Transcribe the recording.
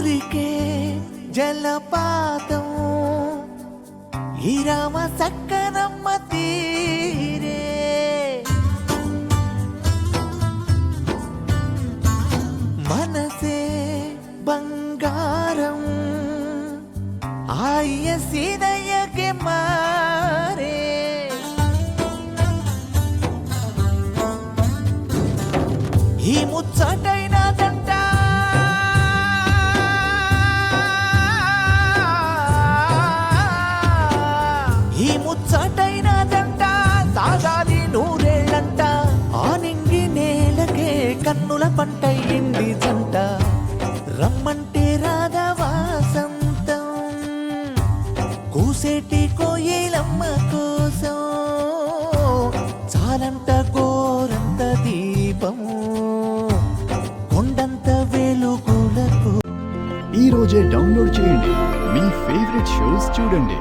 ఊరికే జలపాతం ఈ రామ సక్కనమ్మ తీరే మనసే బంగారం ఆయ సీనయ్యకి మారే ఈ ముచ్చటైన దంట ఈ ముచ్చటైన దంట సాగాలి నూరేళ్ళంట ఆ నింగి నేలకే కన్నుల పంటయింది జంట రమ్మంటే రాధా వాసంతం కూసేటి కోయిలమ్మ కోసం చాలంత కోరంత దీపం కొండంత వెలుగులకు ఈ రోజే డౌన్లోడ్ చేయండి మీ ఫేవరెట్ షోస్ చూడండి.